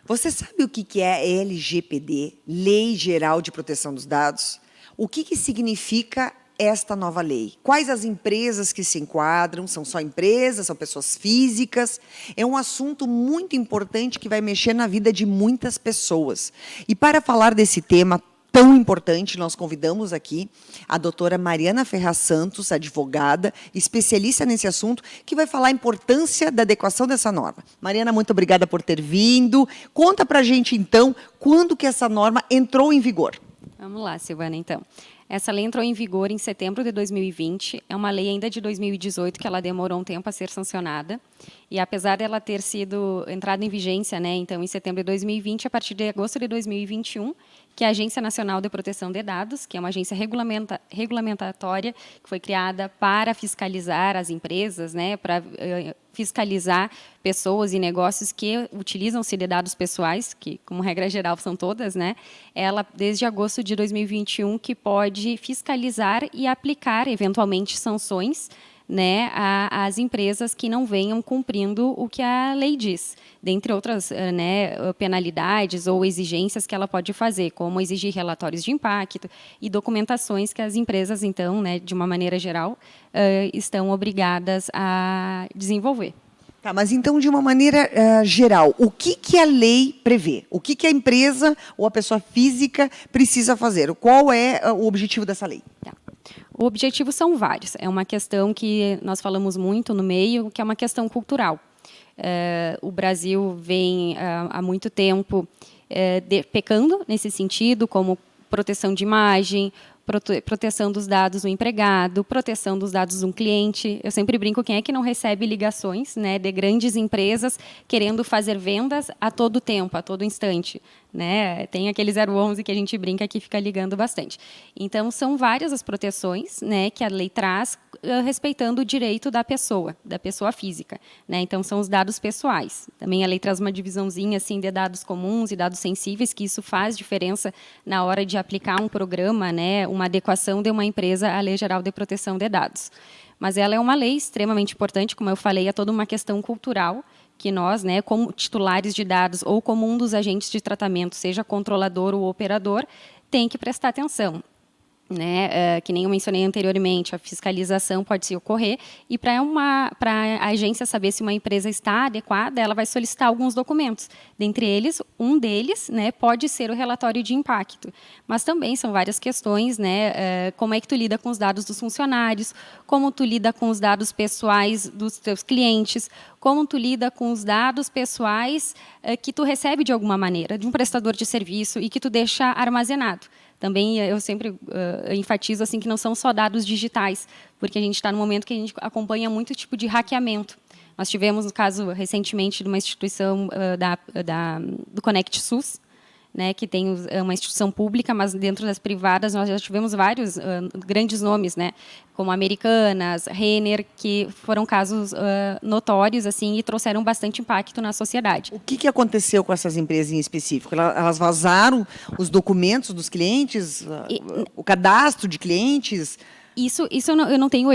Você sabe o que é a LGPD, Lei Geral de Proteção dos Dados? O que significa esta nova lei? Quais as empresas que se enquadram? São só empresas? São pessoas físicas? É um assunto muito importante que vai mexer na vida de muitas pessoas. E para falar desse tema tão importante, nós convidamos aqui a doutora Mariana Ferraz Santos, advogada, especialista nesse assunto, que vai falar a importância da adequação dessa norma. Mariana, muito obrigada por ter vindo. Conta para a gente, então, quando que essa norma entrou em vigor. Vamos lá, Silvana, então. Essa lei entrou em vigor em setembro de 2020. É uma lei ainda de 2018, que ela demorou um tempo a ser sancionada. E apesar dela ter sido entrada em vigência, então, em setembro de 2020, a partir de agosto de 2021, que é a Agência Nacional de Proteção de Dados, que é uma agência regulamentatória que foi criada para fiscalizar as empresas, para fiscalizar pessoas e negócios que utilizam-se de dados pessoais, que, como regra geral, são todas, ela, desde agosto de 2021, que pode fiscalizar e aplicar, eventualmente, sanções às empresas que não venham cumprindo o que a lei diz, dentre outras penalidades ou exigências que ela pode fazer, como exigir relatórios de impacto e documentações que as empresas, então, de uma maneira geral, estão obrigadas a desenvolver. Tá, mas então, de uma maneira geral, o que a lei prevê? O que a empresa ou a pessoa física precisa fazer? Qual é o objetivo dessa lei? Tá. O objetivo são vários. É uma questão que nós falamos muito no meio, que é uma questão cultural. O Brasil vem há muito tempo pecando nesse sentido, como proteção de imagem, proteção dos dados do empregado, proteção dos dados de um cliente. Eu sempre brinco, quem é que não recebe ligações de grandes empresas querendo fazer vendas a todo tempo, a todo instante? Tem aquele 011 que a gente brinca que fica ligando bastante. Então, são várias as proteções que a lei traz, respeitando o direito da pessoa física. Então, são os dados pessoais. Também a lei traz uma divisãozinha assim, de dados comuns e dados sensíveis, que isso faz diferença na hora de aplicar um programa, uma adequação de uma empresa à Lei Geral de Proteção de Dados. Mas ela é uma lei extremamente importante, como eu falei, é toda uma questão cultural, que nós, como titulares de dados ou como um dos agentes de tratamento, seja controlador ou operador, tem que prestar atenção. Que nem eu mencionei anteriormente, a fiscalização pode se ocorrer, e para a agência saber se uma empresa está adequada, ela vai solicitar alguns documentos. Dentre eles, um deles pode ser o relatório de impacto. Mas também são várias questões, como é que tu lida com os dados dos funcionários, como tu lida com os dados pessoais dos teus clientes, como tu lida com os dados pessoais que tu recebe de alguma maneira, de um prestador de serviço e que tu deixa armazenado. Também eu sempre enfatizo assim, que não são só dados digitais, porque a gente está num momento que a gente acompanha muito tipo de hackeamento. Nós tivemos, no caso, recentemente, de uma instituição do Conect SUS, que tem uma instituição pública, mas dentro das privadas nós já tivemos vários grandes nomes, como Americanas, Renner, que foram casos notórios assim, e trouxeram bastante impacto na sociedade. O que aconteceu com essas empresas em específico? Elas vazaram os documentos dos clientes, o cadastro de clientes? Isso eu não tenho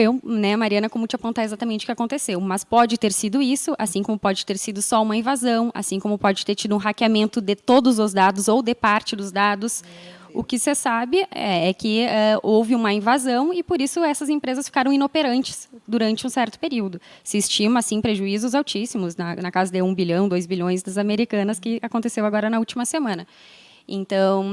Mariana, como te apontar exatamente o que aconteceu, mas pode ter sido isso, assim como pode ter sido só uma invasão, assim como pode ter tido um hackeamento de todos os dados ou de parte dos dados. O que se sabe é que houve uma invasão e, por isso, essas empresas ficaram inoperantes durante um certo período. Se estima, assim, prejuízos altíssimos, na casa de 1 bilhão, 2 bilhões das americanas, que aconteceu agora na última semana. Então,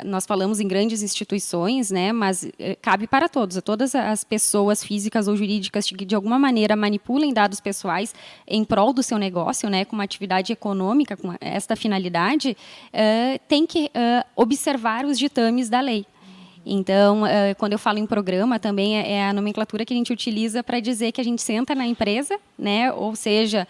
nós falamos em grandes instituições, mas cabe para todos, todas as pessoas físicas ou jurídicas que, de alguma maneira, manipulem dados pessoais em prol do seu negócio, com uma atividade econômica, com esta finalidade, tem que observar os ditames da lei. Então, quando eu falo em programa, também é a nomenclatura que a gente utiliza para dizer que a gente senta na empresa, ou seja,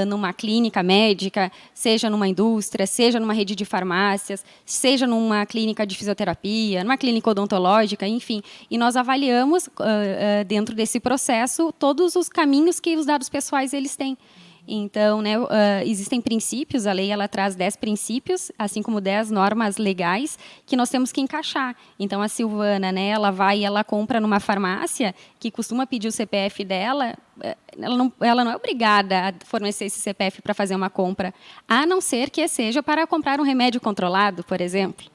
numa clínica médica, seja numa indústria, seja numa rede de farmácias, seja numa clínica de fisioterapia, numa clínica odontológica, enfim. E nós avaliamos, dentro desse processo, todos os caminhos que os dados pessoais eles têm. Então, né, existem princípios, a lei ela traz 10 princípios, assim como 10 normas legais que nós temos que encaixar. Então, a Silvana, né, ela vai e ela compra numa farmácia que costuma pedir o CPF dela, ela não é obrigada a fornecer esse CPF para fazer uma compra, a não ser que seja para comprar um remédio controlado, por exemplo.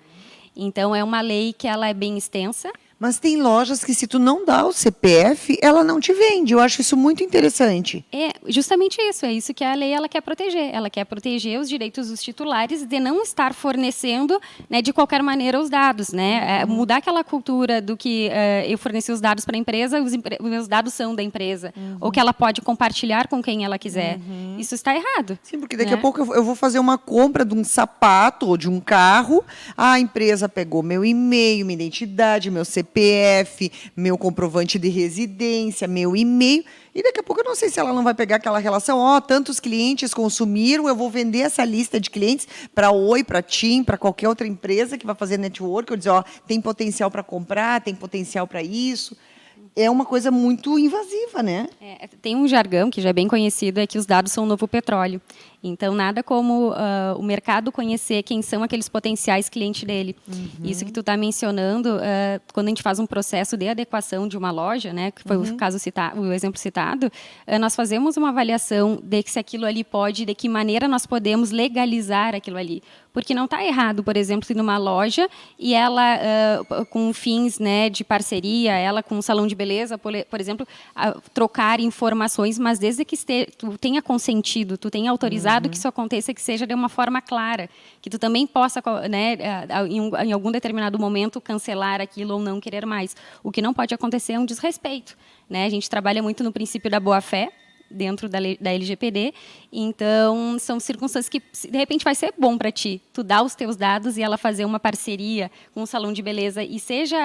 Então, é uma lei que ela é bem extensa. Mas tem lojas que, se tu não dá o CPF, ela não te vende. Eu acho isso muito interessante. É justamente isso, é isso que a lei ela quer proteger. Ela quer proteger os direitos dos titulares de não estar fornecendo, né, de qualquer maneira os dados, né? Mudar aquela cultura do que eu forneci os dados para a empresa, os meus dados são da empresa, ou que ela pode compartilhar com quem ela quiser. Isso está errado. Sim, porque daqui a pouco eu vou fazer uma compra de um sapato ou de um carro, a empresa pegou meu e-mail, minha identidade, meu CPF, meu comprovante de residência, meu e-mail, e daqui a pouco eu não sei se ela não vai pegar aquela relação, tantos clientes consumiram, eu vou vender essa lista de clientes para Oi, para TIM, para qualquer outra empresa que vai fazer network, eu dizer, tem potencial para comprar, tem potencial para isso. É uma coisa muito invasiva, né? Tem um jargão que já é bem conhecido, é que os dados são o novo petróleo. Então, nada como o mercado conhecer quem são aqueles potenciais clientes dele. Isso que tu está mencionando, quando a gente faz um processo de adequação de uma loja, né, que foi o exemplo citado, nós fazemos uma avaliação de se aquilo ali pode, de que maneira nós podemos legalizar aquilo ali. Porque não está errado, por exemplo, ir numa loja e ela, com fins, né, de parceria, ela com um salão de beleza, por exemplo, trocar informações, mas desde que tu tenha consentido, tu tenha autorizado que isso aconteça, que seja de uma forma clara, que tu também possa, né, em algum determinado momento, cancelar aquilo ou não querer mais. O que não pode acontecer é um desrespeito, né? A gente trabalha muito no princípio da boa-fé, dentro da LGPD, então são circunstâncias que de repente vai ser bom para ti, tu dar os teus dados e ela fazer uma parceria com um salão de beleza e seja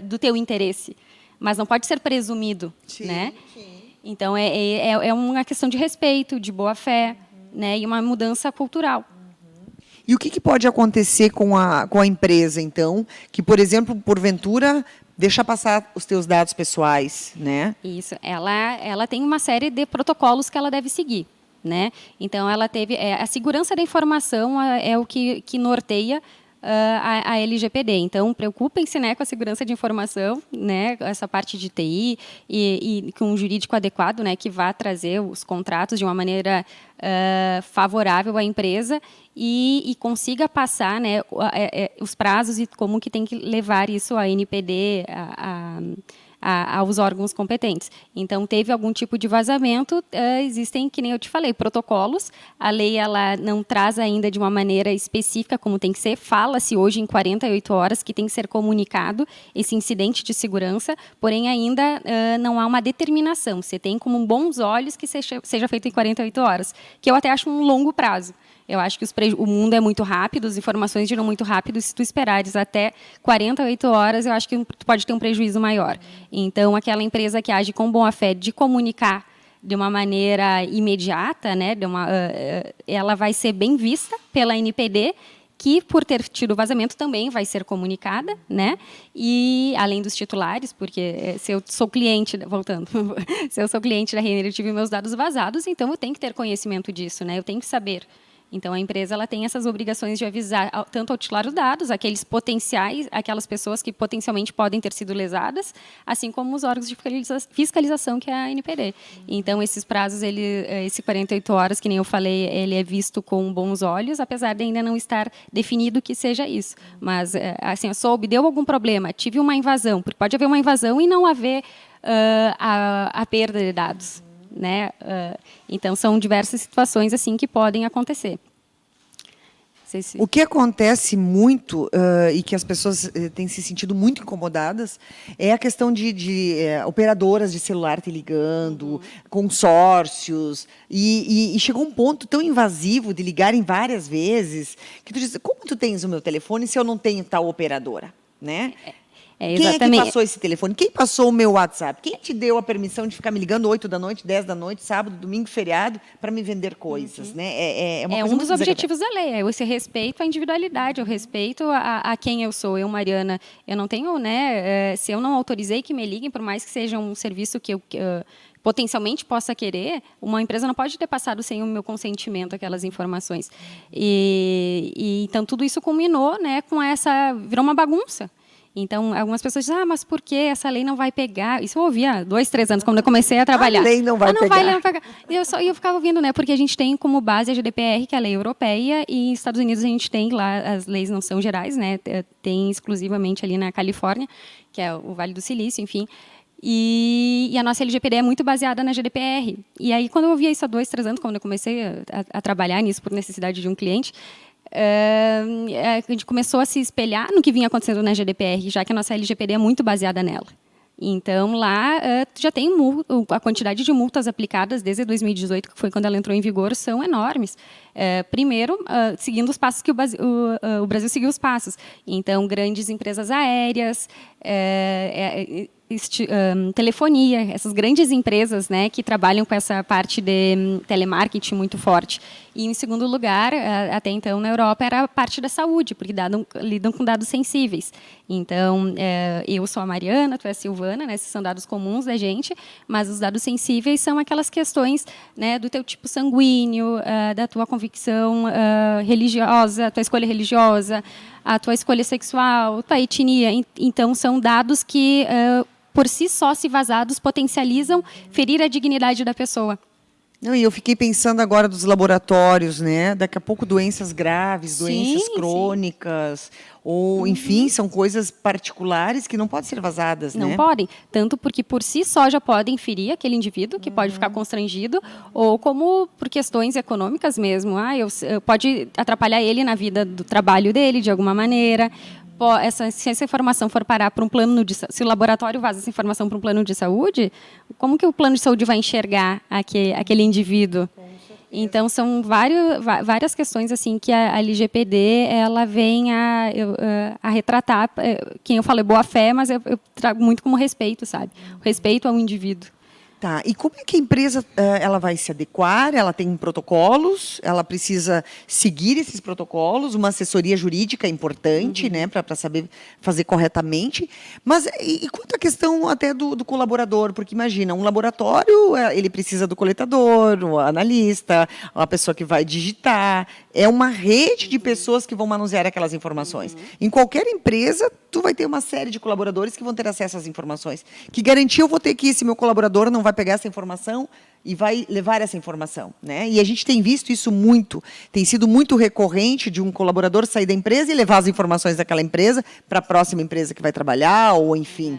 do teu interesse, mas não pode ser presumido, né? Sim. Então é uma questão de respeito, de boa fé, né? E uma mudança cultural. E o que pode acontecer com a empresa, então, que, por exemplo, porventura, deixa passar os teus dados pessoais, né? Isso. Ela tem uma série de protocolos que ela deve seguir, né? Então, ela teve... a segurança da informação é o que norteia a LGPD. Então, preocupem-se, né, com a segurança de informação, né, essa parte de TI e com um jurídico adequado, né, que vá trazer os contratos de uma maneira favorável à empresa e consiga passar, né, os prazos e como que tem que levar isso à NPD, aos órgãos competentes. Então, teve algum tipo de vazamento, existem, que nem eu te falei, protocolos. A lei ela não traz ainda de uma maneira específica como tem que ser. Fala-se hoje em 48 horas que tem que ser comunicado esse incidente de segurança, porém ainda não há uma determinação. Você tem como bons olhos que seja feito em 48 horas, que eu até acho um longo prazo. Eu acho que o mundo é muito rápido, as informações giram muito rápido, e se tu esperares até 48 horas, eu acho que tu pode ter um prejuízo maior. Então, aquela empresa que age com boa-fé de comunicar de uma maneira imediata, né, ela vai ser bem vista pela NPD, que, por ter tido vazamento, também vai ser comunicada, né? E, além dos titulares, porque se eu sou cliente, voltando, se eu sou cliente da Renner e tive meus dados vazados, então eu tenho que ter conhecimento disso, né? Eu tenho que saber. Então, a empresa ela tem essas obrigações de avisar tanto ao titular os dados, aquelas pessoas que potencialmente podem ter sido lesadas, assim como os órgãos de fiscalização, que é a NPD. Então, esses prazos, esse 48 horas, que nem eu falei, ele é visto com bons olhos, apesar de ainda não estar definido que seja isso. Mas, assim, deu algum problema, tive uma invasão, porque pode haver uma invasão e não haver a perda de dados. Né? Então, são diversas situações assim que podem acontecer. O que acontece muito e que as pessoas têm se sentido muito incomodadas é a questão de operadoras de celular te ligando, consórcios, e chegou um ponto tão invasivo de ligarem várias vezes que tu diz, como tu tens o meu telefone se eu não tenho tal operadora? Né? Quem é que passou esse telefone? Quem passou o meu WhatsApp? Quem te deu a permissão de ficar me ligando 8 da noite, 10 da noite, sábado, domingo, feriado, para me vender coisas? Né? É um dos objetivos da lei, é esse respeito à individualidade, o respeito a quem eu sou. Eu, Mariana, eu não tenho, né? Se eu não autorizei que me liguem, por mais que seja um serviço que eu potencialmente possa querer, uma empresa não pode ter passado sem o meu consentimento aquelas informações. Então, tudo isso culminou, né, com virou uma bagunça. Então, algumas pessoas dizem, mas por que essa lei não vai pegar? Isso eu ouvia há 2, 3 anos, quando eu comecei a trabalhar. A lei não vai pegar. Não vai pegar. E eu ficava ouvindo, né? Porque a gente tem como base a GDPR, que é a lei europeia, e nos Estados Unidos a gente tem lá, as leis não são gerais, né? Tem exclusivamente ali na Califórnia, que é o Vale do Silício, enfim. E a nossa LGPD é muito baseada na GDPR. E aí, quando eu ouvia isso há 2, 3 anos, quando eu comecei a trabalhar nisso por necessidade de um cliente, a gente começou a se espelhar no que vinha acontecendo na GDPR, já que a nossa LGPD é muito baseada nela. Então, lá já tem a quantidade de multas aplicadas desde 2018, que foi quando ela entrou em vigor, são enormes. Primeiro, seguindo os passos que o Brasil seguiu os passos. Então, grandes empresas aéreas, telefonia, essas grandes empresas, né, que trabalham com essa parte de telemarketing muito forte. E, em segundo lugar, até então, na Europa, era a parte da saúde, porque lidam com dados sensíveis. Então, eu sou a Mariana, tu é a Silvana, né, esses são dados comuns da gente, mas os dados sensíveis são aquelas questões, né, do teu tipo sanguíneo, da tua convicção religiosa, tua escolha religiosa, a tua escolha sexual, tua etnia. Então, são dados que, por si só, se vazados, potencializam ferir a dignidade da pessoa. Não, e eu fiquei pensando agora dos laboratórios, né? Daqui a pouco doenças graves, doenças crônicas, ou, enfim, são coisas particulares que não podem ser vazadas, Não né? podem, tanto porque por si só já podem ferir aquele indivíduo, que pode ficar constrangido, ou como por questões econômicas mesmo. Pode atrapalhar ele na vida do trabalho dele, de alguma maneira. Se essa informação for parar para um plano se o laboratório vaza essa informação para um plano de saúde, como que o plano de saúde vai enxergar aquele indivíduo? Então, são várias questões assim que a LGPD ela vem a retratar. Quem eu falo é boa fé, mas eu trago muito como respeito, sabe? O respeito ao indivíduo. Tá, e como é que a empresa ela vai se adequar? Ela tem protocolos, ela precisa seguir esses protocolos, uma assessoria jurídica é importante, né, para saber fazer corretamente. Mas e quanto à questão até do colaborador? Porque imagina, um laboratório, ele precisa do coletador, o analista, a pessoa que vai digitar. É uma rede de pessoas que vão manusear aquelas informações. Em qualquer empresa, tu vai ter uma série de colaboradores que vão ter acesso às informações. Que garantia eu vou ter que esse meu colaborador não vai pegar essa informação e vai levar essa informação, né? E a gente tem visto isso muito, tem sido muito recorrente de um colaborador sair da empresa e levar as informações daquela empresa para a próxima empresa que vai trabalhar, ou enfim.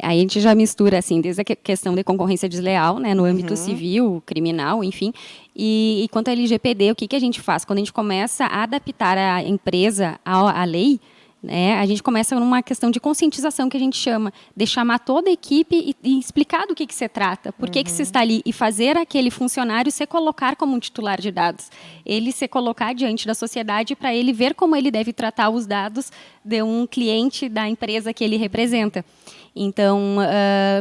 Aí a gente já mistura, assim, desde a questão de concorrência desleal, né, no âmbito civil, criminal, enfim. E quanto à LGPD, o que a gente faz? Quando a gente começa a adaptar a empresa à lei, né, a gente começa numa questão de conscientização que a gente chama, de chamar toda a equipe e explicar do que se trata, por que se está ali, e fazer aquele funcionário se colocar como um titular de dados. Ele se colocar diante da sociedade para ele ver como ele deve tratar os dados de um cliente da empresa que ele representa. Então,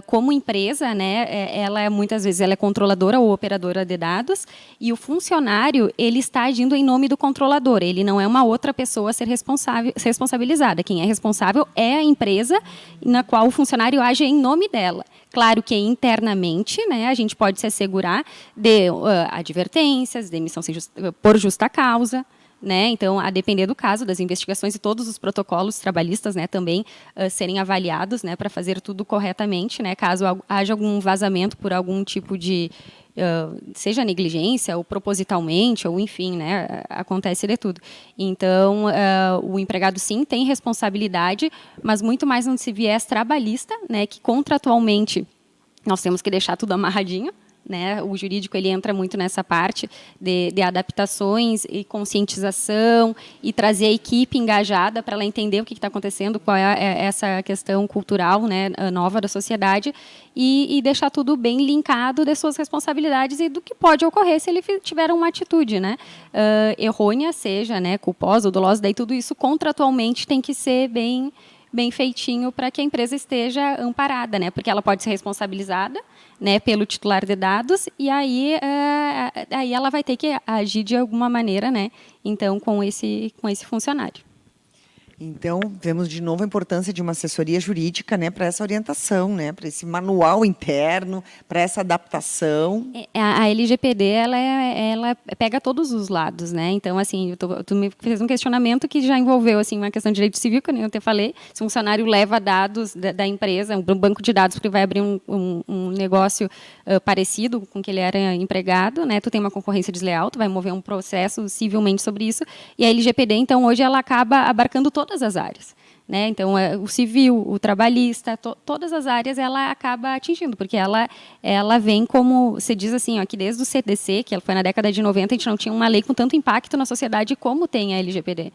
como empresa, né, ela muitas vezes ela é controladora ou operadora de dados, e o funcionário ele está agindo em nome do controlador. Ele não é uma outra pessoa a ser responsabilizada. Quem é responsável é a empresa na qual o funcionário age em nome dela. Claro que internamente, né, a gente pode se assegurar de advertências, demissão por justa causa. Né? Então, a depender do caso, das investigações e todos os protocolos trabalhistas, né, também serem avaliados, né, para fazer tudo corretamente, né, caso haja algum vazamento por algum tipo de, seja negligência ou propositalmente, ou enfim, né, acontece de tudo. Então, o empregado sim tem responsabilidade, mas muito mais nesse viés trabalhista, né, que contratualmente nós temos que deixar tudo amarradinho. Né, o jurídico ele entra muito nessa parte de adaptações e conscientização e trazer a equipe engajada para ela entender o que está acontecendo, qual é essa questão cultural, né, nova da sociedade, e deixar tudo bem linkado de suas responsabilidades e do que pode ocorrer se ele tiver uma atitude, né, errônea, seja, né, culposa ou dolosa, daí tudo isso contratualmente tem que ser bem feitinho para que a empresa esteja amparada, né? Porque ela pode ser responsabilizada, né, pelo titular de dados, e aí ela vai ter que agir de alguma maneira, né? Então, com esse funcionário. Então, vemos de novo a importância de uma assessoria jurídica, né, para essa orientação, né, para esse manual interno, para essa adaptação. A LGPD, ela pega todos os lados, né? Então, assim, tu me fez um questionamento que já envolveu, assim, uma questão de direito civil, que eu até falei. Se um funcionário leva dados da empresa, um banco de dados, porque vai abrir um negócio parecido com que ele era empregado, né? Tu tem uma concorrência desleal, tu vai mover um processo civilmente sobre isso. E a LGPD, então, hoje, ela acaba abarcando todas as áreas. Né? Então, o civil, o trabalhista, todas as áreas ela acaba atingindo, porque ela vem como, você diz assim, ó, que desde o CDC, que foi na década de 90, a gente não tinha uma lei com tanto impacto na sociedade como tem a LGPD.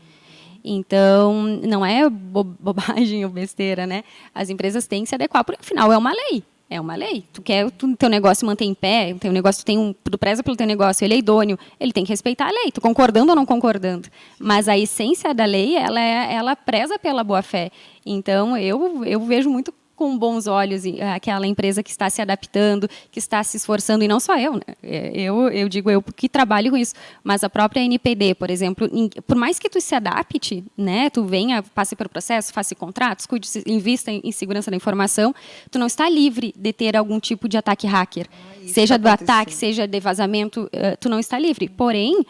Então, não é bobagem ou besteira, né? As empresas têm que se adequar, porque afinal é uma lei. É uma lei. Tu quer o teu negócio manter em pé, teu negócio tu preza pelo teu negócio, ele é idôneo, ele tem que respeitar a lei, tu concordando ou não concordando. Mas a essência da lei, ela preza pela boa-fé. Então, eu vejo muito com bons olhos aquela empresa que está se adaptando, que está se esforçando, e não só eu, né? Eu digo eu que trabalho com isso, mas a própria NPD, por exemplo, por mais que tu se adapte, né, tu venha, passe pelo processo, faça contratos, cuide, invista em segurança da informação, tu não está livre de ter algum tipo de ataque hacker. Seja do ataque, seja de vazamento, tu não está livre. Porém,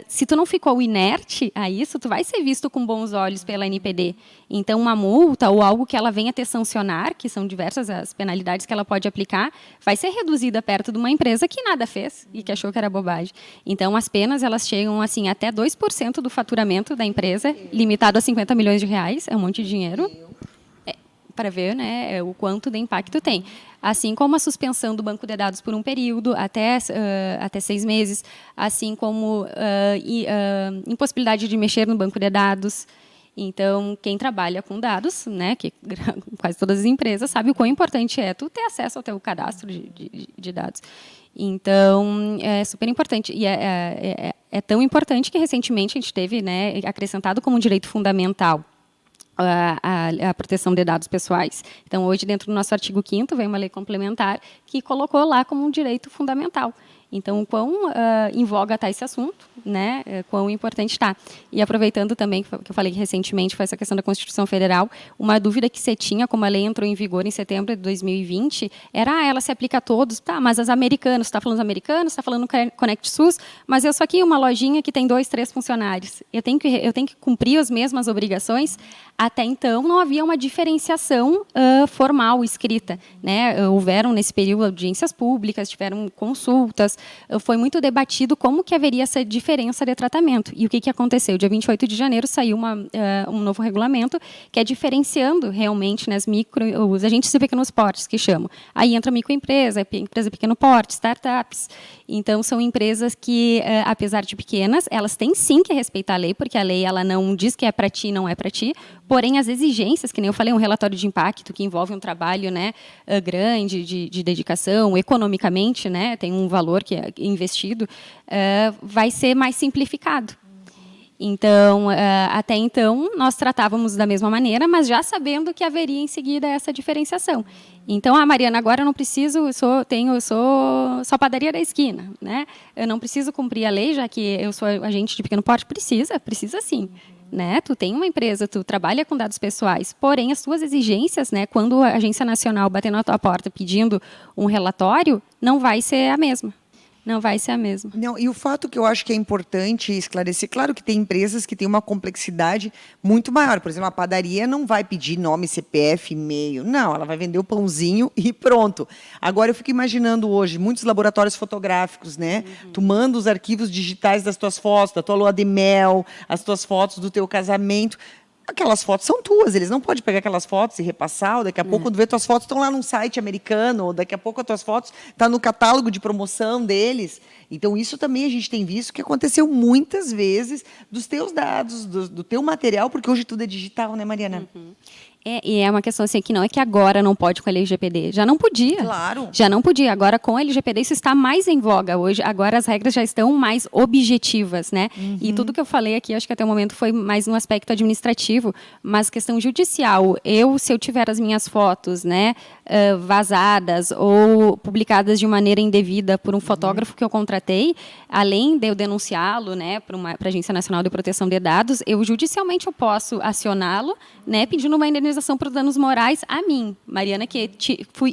se tu não ficou inerte a isso, tu vai ser visto com bons olhos pela NPD. Então, uma multa ou algo que ela venha ter sancionar, que são diversas as penalidades que ela pode aplicar, vai ser reduzida perto de uma empresa que nada fez e que achou que era bobagem. Então, as penas elas chegam assim até 2% do faturamento da empresa, limitado a 50 milhões de reais, é um monte de dinheiro. Para ver, né, o quanto de impacto tem. Assim como a suspensão do banco de dados por um período, até 6 meses, assim como impossibilidade de mexer no banco de dados. Então, quem trabalha com dados, né, que quase todas as empresas, sabe o quão importante é tu ter acesso ao teu cadastro de dados. Então, é super importante. E é tão importante que, recentemente, a gente teve, né, acrescentado como um direito fundamental a proteção de dados pessoais. Então, hoje, dentro do nosso artigo 5º, vem uma lei complementar que colocou lá como um direito fundamental. Então, quão em voga está esse assunto, né? Quão importante está. E aproveitando também que eu falei que recentemente foi essa questão da Constituição Federal, uma dúvida que você tinha, como a lei entrou em vigor em setembro de 2020, era ela se aplica a todos, tá? Mas as americanas, está falando dos americanos, está falando no Conect SUS, mas eu sou aqui uma lojinha que tem 2, 3 funcionários. Eu tenho que cumprir as mesmas obrigações. Até então, não havia uma diferenciação formal, escrita, né? Houveram, nesse período, audiências públicas, tiveram consultas, foi muito debatido como que haveria essa diferença de tratamento. E o que aconteceu? Dia 28 de janeiro saiu um novo regulamento que é diferenciando realmente nas os agentes de pequenos portes, que chamam. Aí entra microempresa, empresa de pequeno porte, startups. Então, são empresas que, apesar de pequenas, elas têm sim que respeitar a lei, porque a lei ela não diz que é para ti, não é para ti. Porém, as exigências, que nem eu falei, um relatório de impacto que envolve um trabalho, né, grande de dedicação, economicamente, né, tem um valor que é investido, vai ser mais simplificado. Então, até então, nós tratávamos da mesma maneira, mas já sabendo que haveria em seguida essa diferenciação. Então, Mariana, agora eu não preciso, eu sou só padaria da esquina, né? Eu não preciso cumprir a lei, já que eu sou agente de pequeno porte. Precisa sim. Né? Tu tem uma empresa, tu trabalha com dados pessoais, porém as tuas exigências, né, quando a Agência Nacional bater na tua porta pedindo um relatório, não vai ser a mesma. Não vai ser a mesma. Não, e o fato que eu acho que é importante esclarecer, claro que tem empresas que têm uma complexidade muito maior. Por exemplo, a padaria não vai pedir nome, CPF, e-mail. Não, ela vai vender o pãozinho e pronto. Agora, eu fico imaginando hoje, muitos laboratórios fotográficos, né? Tu manda os arquivos digitais das tuas fotos, da tua lua de mel, as tuas fotos do teu casamento. Aquelas fotos são tuas, eles não podem pegar aquelas fotos e repassar, ou daqui a pouco, quando vê, tuas fotos estão lá num site americano, ou daqui a pouco as tuas fotos estão no catálogo de promoção deles. Então, isso também a gente tem visto que aconteceu muitas vezes dos teus dados, do teu material, porque hoje tudo é digital, né, Mariana? E é uma questão assim, que não é que agora não pode com a LGPD. Já não podia. Claro. Já não podia. Agora, com a LGPD, isso está mais em voga hoje. Agora, as regras já estão mais objetivas, né? E tudo que eu falei aqui, acho que até o momento foi mais no aspecto administrativo, mas questão judicial. Se eu tiver as minhas fotos, né, vazadas ou publicadas de maneira indevida por um fotógrafo que eu contratei, além de eu denunciá-lo, né, para a Agência Nacional de Proteção de Dados, judicialmente eu posso acioná-lo, né, pedindo uma indenização por danos morais a mim, Mariana, que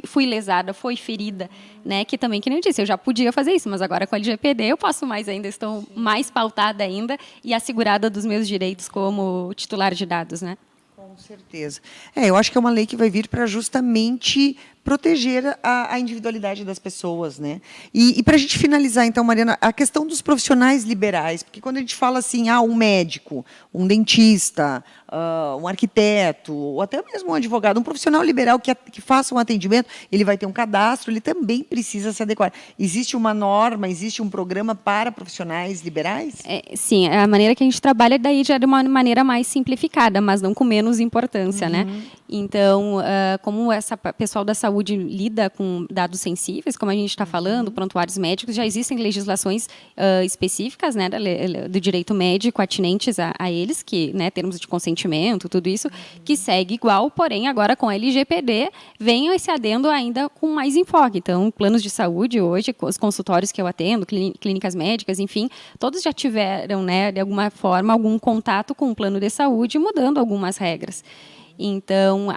fui lesada, foi ferida, né, que também, que nem eu disse, eu já podia fazer isso, mas agora com a LGPD eu posso mais ainda, estou mais pautada ainda e assegurada dos meus direitos como titular de dados, né? Com certeza. Eu acho que é uma lei que vai vir para justamente proteger a individualidade das pessoas, né? E para a gente finalizar, então, Mariana, a questão dos profissionais liberais, porque quando a gente fala assim, um médico, um dentista, um arquiteto, ou até mesmo um advogado, um profissional liberal que faça um atendimento, ele vai ter um cadastro, ele também precisa se adequar. Existe uma norma, existe um programa para profissionais liberais? Sim, a maneira que a gente trabalha daí já é de uma maneira mais simplificada, mas não com menos importância, né? Então, como essa pessoal da saúde lida com dados sensíveis, como a gente está falando, prontuários médicos, já existem legislações específicas, né, do direito médico atinentes a eles, que, né, termos de consentimento, tudo isso, que segue igual, porém, agora com a LGPD, vem esse adendo ainda com mais enfoque. Então, planos de saúde hoje, os consultórios que eu atendo, clínicas médicas, enfim, todos já tiveram, né, de alguma forma, algum contato com o plano de saúde, mudando algumas regras. Então,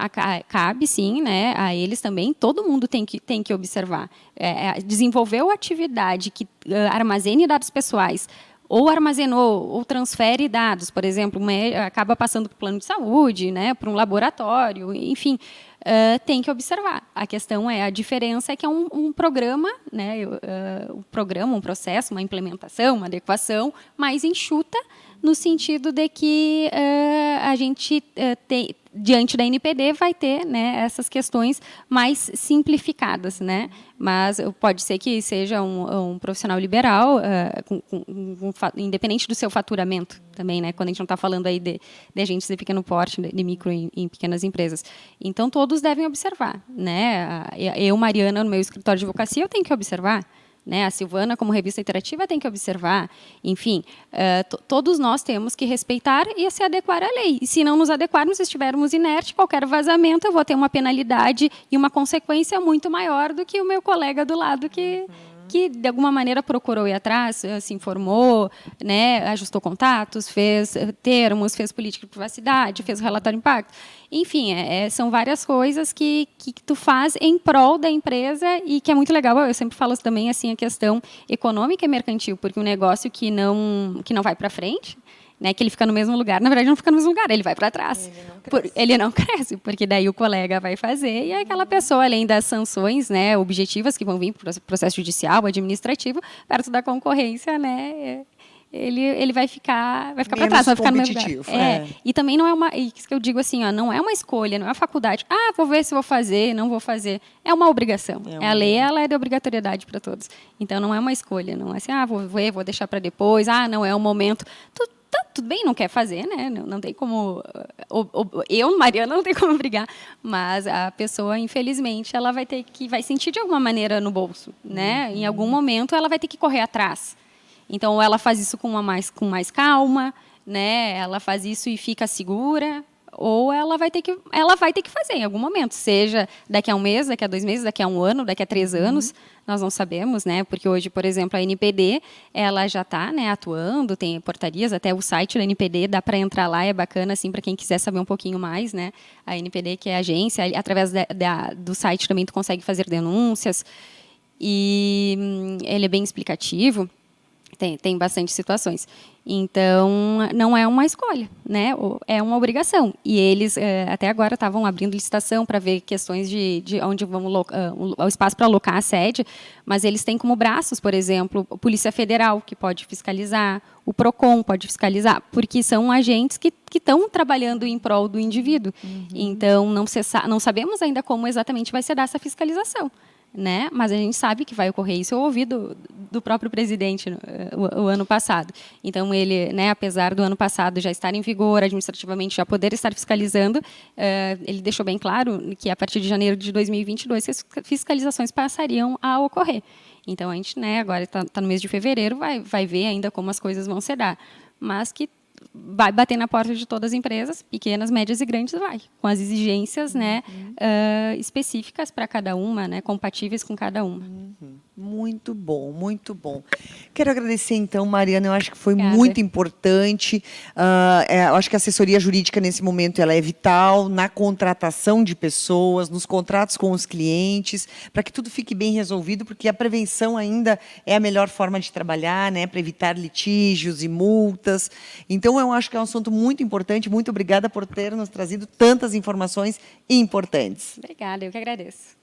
cabe, sim, né, a eles também, todo mundo tem que observar. Desenvolveu atividade que armazene dados pessoais, ou armazenou, ou transfere dados, por exemplo, acaba passando para o plano de saúde, né, para um laboratório, enfim, tem que observar. A questão a diferença é que é um programa, né, um processo, uma implementação, uma adequação mais enxuta, no sentido de que a gente diante da NPD vai ter, né, essas questões mais simplificadas, né? Mas pode ser que seja um profissional liberal, independente do seu faturamento também, né? Quando a gente não está falando aí de agentes de pequeno porte, de micro em pequenas empresas. Então, todos devem observar, né? Eu, Mariana, no meu escritório de advocacia, eu tenho que observar. Né, a Silvana, como revista interativa, tem que observar. Enfim, todos nós temos que respeitar e se adequar à lei. E se não nos adequarmos, estivermos inertes, qualquer vazamento, eu vou ter uma penalidade e uma consequência muito maior do que o meu colega do lado que de alguma maneira procurou ir atrás, se informou, né, ajustou contatos, fez termos, fez política de privacidade, fez o relatório de impacto. Enfim, são várias coisas que tu faz em prol da empresa e que é muito legal. Eu sempre falo também assim, a questão econômica e mercantil, porque um negócio que não vai para frente, né, que ele fica no mesmo lugar, na verdade não fica no mesmo lugar, ele vai para trás. Ele não cresce, porque daí o colega vai fazer e aquela pessoa, além das sanções, né, objetivas que vão vir para o processo judicial, administrativo, perto da concorrência, né, ele vai ficar para trás, vai ficar no mesmo lugar. E também não é isso que eu digo assim, não é uma escolha, não é uma faculdade. Vou ver se vou fazer, não vou fazer. É uma obrigação. A lei, ela é de obrigatoriedade para todos. Então não é uma escolha, não é assim, vou deixar para depois, não é o momento. Tudo bem, não quer fazer, né? Não tem como... Eu, Mariana, não tem como brigar, mas a pessoa, infelizmente, ela vai sentir de alguma maneira no bolso, né? Em algum momento, ela vai ter que correr atrás. Então, ou ela faz isso com mais calma, né? Ela faz isso e fica segura, ou ela vai ter que fazer em algum momento, seja daqui a um mês, daqui a 2 meses, daqui a 1 ano, daqui a 3 anos, nós não sabemos, né? Porque hoje, por exemplo, a NPD, ela já está, né, atuando, tem portarias, até o site da NPD, dá para entrar lá, é bacana, assim, para quem quiser saber um pouquinho mais, né? A NPD, que é a agência, através do site também tu consegue fazer denúncias, e ele é bem explicativo. Tem bastante situações. Então, não é uma escolha, né? É uma obrigação. E eles, até agora, estavam abrindo licitação para ver questões de onde vamos o espaço para alocar a sede, mas eles têm como braços, por exemplo, a Polícia Federal, que pode fiscalizar, o PROCON pode fiscalizar, porque são agentes que estão trabalhando em prol do indivíduo. Então, não sabemos ainda como exatamente vai se dar essa fiscalização. né? Mas a gente sabe que vai ocorrer isso. Eu ouvi do próprio presidente o ano passado. Então, ele, né, apesar do ano passado já estar em vigor, administrativamente já poder estar fiscalizando, ele deixou bem claro que a partir de janeiro de 2022 as fiscalizações passariam a ocorrer. Então, a gente, né, agora está no mês de fevereiro, vai ver ainda como as coisas vão se dar. Mas que vai bater na porta de todas as empresas, pequenas, médias e grandes, vai, com as exigências, né, específicas para cada uma, né, compatíveis com cada uma. Muito bom, muito bom. Quero agradecer, então, Mariana, eu acho que foi Obrigada. muito importante. Eu acho que a assessoria jurídica, nesse momento, ela é vital na contratação de pessoas, nos contratos com os clientes, para que tudo fique bem resolvido, porque a prevenção ainda é a melhor forma de trabalhar, né, para evitar litígios e multas. Então, eu acho que é um assunto muito importante. Muito obrigada por ter nos trazido tantas informações importantes. Obrigada, eu que agradeço.